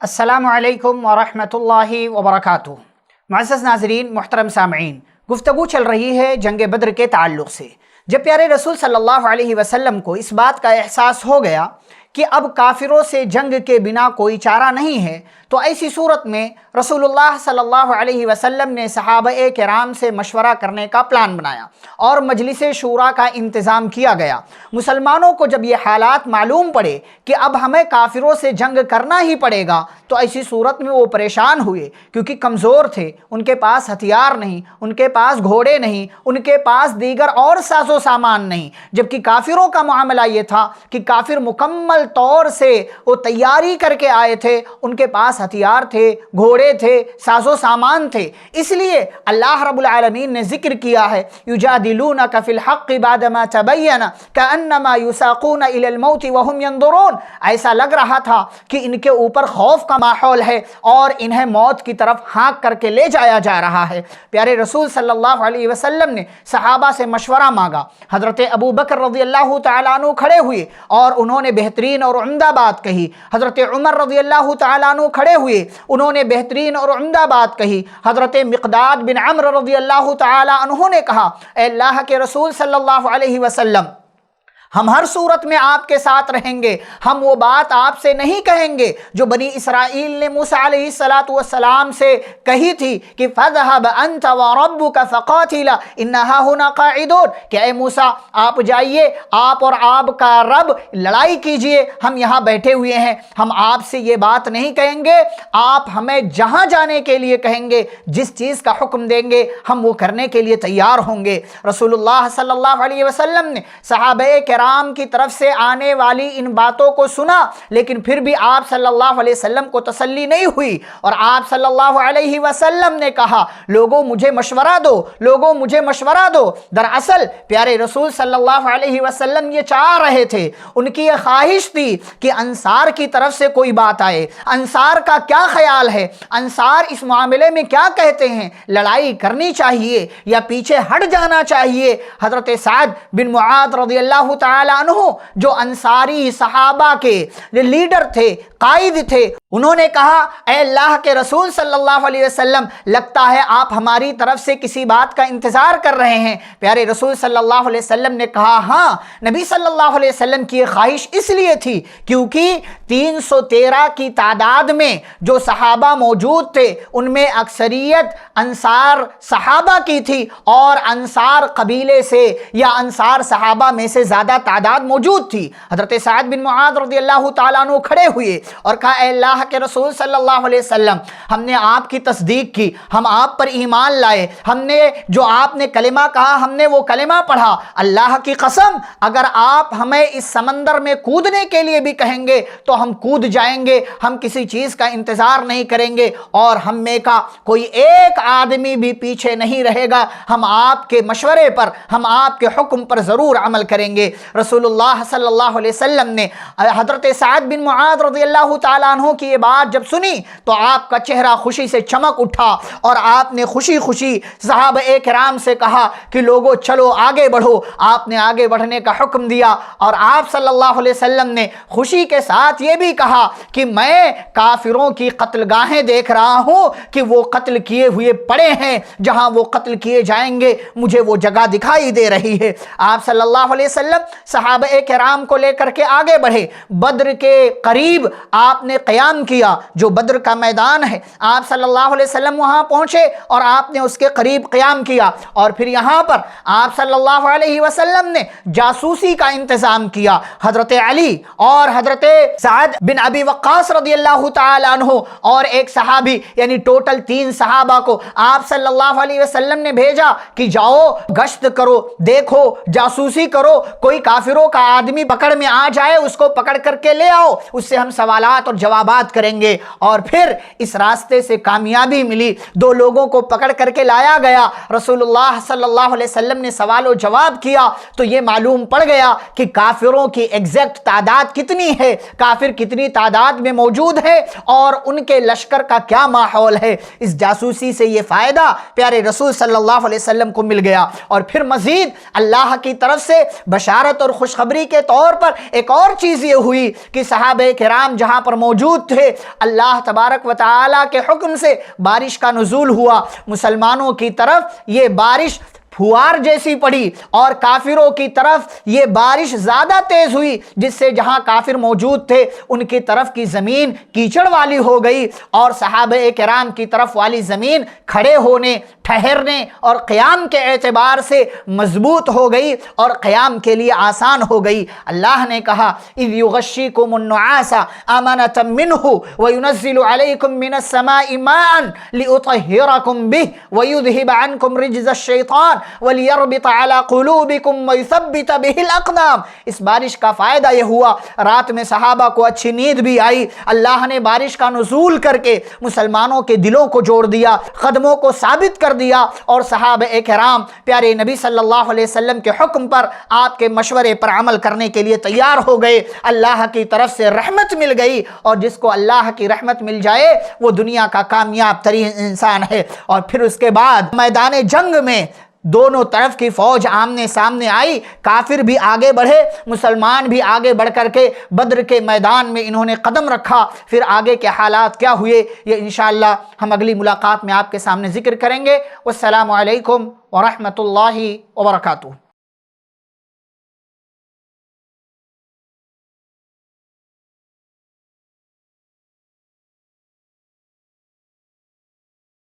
السلام علیکم ورحمۃ اللہ وبرکاتہ۔ معزز ناظرین، محترم سامعین، گفتگو چل رہی ہے جنگ بدر کے تعلق سے۔ جب پیارے رسول صلی اللہ علیہ وسلم کو اس بات کا احساس ہو گیا کہ اب کافروں سے جنگ کے بنا کوئی چارہ نہیں ہے، تو ایسی صورت میں رسول اللہ صلی اللہ علیہ وسلم نے صحابہ کرام سے مشورہ کرنے کا پلان بنایا اور مجلس شورا کا انتظام کیا گیا۔ مسلمانوں کو جب یہ حالات معلوم پڑے کہ اب ہمیں کافروں سے جنگ کرنا ہی پڑے گا، تو ایسی صورت میں وہ پریشان ہوئے، کیونکہ کمزور تھے، ان کے پاس ہتھیار نہیں، ان کے پاس گھوڑے نہیں، ان کے پاس دیگر اور ساز و سامان نہیں۔ جبکہ کافروں کا معاملہ یہ تھا کہ کافر مکمل طور سے وہ تیاری کر کے آئے تھے، ان کے پاس ہتھیار تھے، گھوڑے تھے، ساز و سامان تھے۔ اس لیے اللہ رب العالمین نے ذکر کیا ہے، یجادلونک فی الحق بعدما تبین کأنما یساقون الی الموت وهم ينظرون۔ ایسا لگ رہا تھا کہ ان کے اوپر خوف کا ماحول ہے اور انہیں موت کی طرف ہانک کر کے لے جایا جا رہا ہے۔ پیارے رسول صلی اللہ علیہ وسلم نے صحابہ سے مشورہ مانگا۔ حضرت ابو بکر رضی اللہ تعالیٰ عنہ کھڑے ہوئے اور انہوں نے بہترین اور عمدہ بات کہی۔ حضرت عمر رضی اللہ تعالیٰ عنہ کھڑے ہوئے، انہوں نے بہترین اور عمدہ بات کہی۔ حضرت مقداد بن عمرو رضی اللہ تعالیٰ عنہ نے کہا، اے اللہ کے رسول صلی اللہ علیہ وسلم، ہم ہر صورت میں آپ کے ساتھ رہیں گے، ہم وہ بات آپ سے نہیں کہیں گے جو بنی اسرائیل نے موسیٰ علیہ السلام سے کہی تھی کہ فَذْهَبْ أَنْتَ وَرَبُّكَ فَقَاتِلَا إِنَّ هَاهُنَا قَاعِدُونَ، کہ اے موسیٰ آپ جائیے، آپ اور آپ کا رب لڑائی کیجئے، ہم یہاں بیٹھے ہوئے ہیں۔ ہم آپ سے یہ بات نہیں کہیں گے، آپ ہمیں جہاں جانے کے لیے کہیں گے، جس چیز کا حکم دیں گے ہم وہ کرنے کے لیے تیار ہوں گے۔ رسول اللہ صلی اللہ علیہ وسلم نے صحابہ کرام کی طرف سے آنے والی ان باتوں کو سنا، لیکن پھر بھی آپ صلی اللہ علیہ وسلم کو تسلی نہیں ہوئی، اور آپ صلی اللہ علیہ وسلم نے کہا، لوگوں مجھے مشورہ دو، لوگوں مجھے مشورہ دو۔ دراصل پیارے رسول صلی اللہ علیہ وسلم یہ چاہ رہے تھے، ان کی یہ خواہش تھی کہ انصار کی طرف سے کوئی بات آئے، انصار کا کیا خیال ہے، انصار اس معاملے میں کیا کہتے ہیں، لڑائی کرنی چاہیے یا پیچھے ہٹ جانا چاہیے۔ حضرت سعد بن معاذ رضی اللہ تعالی عنہ جو انصاری صحابہ کے لیڈر تھے، قائد تھے، انہوں نے کہا، اے اللہ کے رسول صلی اللہ علیہ وسلم، لگتا ہے آپ ہماری طرف سے کسی بات کا انتظار کر رہے ہیں۔ پیارے رسول صلی اللہ علیہ وسلم نے کہا، ہاں، نبی صلی اللہ علیہ وسلم کی یہ خواہش اس لیے تھی کیونکہ 313 کی تعداد میں جو صحابہ موجود تھے، ان میں اکثریت انصار صحابہ کی تھی، اور انصار قبیلے سے یا انصار صحابہ میں سے زیادہ تعداد موجود تھی۔ حضرت سعد بن معاذ رضی اللہ تعالیٰ عنہ کھڑے ہوئے اور کہا، اے اللہ کے رسول صلی اللہ علیہ وسلم، ہم نے آپ کی تصدیق کی، ہم آپ پر ایمان لائے، ہم نے جو آپ نے کلمہ کہا ہم نے وہ کلمہ پڑھا۔ اللہ کی قسم، اگر آپ ہمیں اس سمندر میں کودنے کے لیے بھی کہیں گے تو ہم کود جائیں گے، ہم کسی چیز کا انتظار نہیں کریں گے، اور ہم میں کا کوئی ایک آدمی بھی پیچھے نہیں رہے گا، ہم آپ کے مشورے پر، ہم آپ کے حکم پر ضرور عمل کریں گے۔ رسول اللہ صلی اللہ علیہ وسلم نے حضرت سعد بن معاذ رضی اللہ تعالیٰ عنہ کی یہ بات جب سنی تو آپ کا چہرہ خوشی سے چمک اٹھا، اور آپ نے خوشی خوشی صحابہ کرام سے کہا کہ لوگوں چلو آگے بڑھو۔ آپ نے آگے بڑھنے کا حکم دیا، اور آپ صلی اللہ علیہ وسلم نے خوشی کے ساتھ یہ بھی کہا کہ میں کافروں کی قتل گاہیں دیکھ رہا ہوں کہ وہ قتل کیے ہوئے پڑے ہیں، جہاں وہ قتل کیے جائیں گے مجھے وہ جگہ دکھائی دے رہی ہے۔ آپ صلی اللہ علیہ وسلم صحابہ کرام کو لے کر کے آگے بڑھے، بدر کے قریب آپ نے قیام کیا، جو بدر کا میدان ہے، آپ صلی اللہ علیہ وسلم وہاں پہنچے اور آپ نے اس کے قریب قیام کیا، اور پھر یہاں پر آپ صلی اللہ علیہ وسلم نے جاسوسی کا انتظام کیا۔ حضرت علی اور حضرت سعد بن ابی وقاص رضی اللہ تعالی عنہ اور ایک صحابی، یعنی ٹوٹل 3 صحابہ کو آپ صلی اللہ علیہ وسلم نے بھیجا کہ جاؤ گشت کرو، دیکھو، جاسوسی کرو، کوئی کافروں کا آدمی پکڑ میں آ جائے اس کو پکڑ کر کے لے آؤ، اس سے ہم سوالات اور جوابات کریں گے۔ اور پھر اس راستے سے کامیابی ملی، 2 لوگوں کو پکڑ کر کے لایا گیا۔ رسول اللہ صلی اللہ علیہ وسلم نے سوال و جواب کیا تو یہ معلوم پڑ گیا کہ کافروں کی ایگزیکٹ تعداد کتنی ہے، کافر کتنی تعداد میں موجود ہے، اور ان کے لشکر کا کیا ماحول ہے۔ اس جاسوسی سے یہ فائدہ پیارے رسول صلی اللہ علیہ وسلم کو مل گیا، اور پھر مزید اللہ کی طرف سے بشارت اور خوشخبری کے طور پر ایک اور چیز یہ ہوئی کہ صحابہ کرام جہاں پر موجود تھے ہے، اللہ تبارک و تعالیٰ کے حکم سے بارش کا نزول ہوا، مسلمانوں کی طرف یہ بارش پھوار جیسی پڑی اور کافروں کی طرف یہ بارش زیادہ تیز ہوئی، جس سے جہاں کافر موجود تھے ان کی طرف کی زمین کیچڑ والی ہو گئی اور صحابہ کرام کی طرف والی زمین کھڑے ہونے، ٹھہرنے اور قیام کے اعتبار سے مضبوط ہو گئی اور قیام کے لیے آسان ہو گئی۔ اللہ نے کہا اِذْ يُغَشِّيكُمُ النُّعَاسَ أَمَنَةً مِّنْهُ وَيُنَزِّلُ عَلَيْكُم مِّنَ السَّمَاءِ مَاءً لِيُطَهِّرَكُم بِهِ وَيُذْهِبَ عَنكُم رِجْزَ الشَّيْطَانِ وَلِيَرْبِطَ عَلَى قُلُوبِكُمْ وَيُثَبِّتَ بِهِ الْأَقْدَامَ۔ اس بارش کا فائدہ یہ ہوا، رات میں صحابہ کو اچھی نیند بھی آئی، اللہ نے بارش کا نزول کر کے مسلمانوں کے دلوں کو جوڑ دیا، قدموں کو ثابت کر دیا اور صحابہ کرام پیارے نبی صلی اللہ علیہ وسلم کے حکم پر، آپ کے مشورے پر عمل کرنے کے لیے تیار ہو گئے۔ اللہ کی طرف سے رحمت مل گئی، اور جس کو اللہ کی رحمت مل جائے وہ دنیا کا کامیاب ترین انسان ہے۔ اور پھر اس کے بعد میدان جنگ میں دونوں طرف کی فوج آمنے سامنے آئی، کافر بھی آگے بڑھے، مسلمان بھی آگے بڑھ کر کے بدر کے میدان میں انہوں نے قدم رکھا۔ پھر آگے کے حالات کیا ہوئے یہ انشاءاللہ ہم اگلی ملاقات میں آپ کے سامنے ذکر کریں گے۔ والسلام علیکم ورحمۃ اللہ وبرکاتہ۔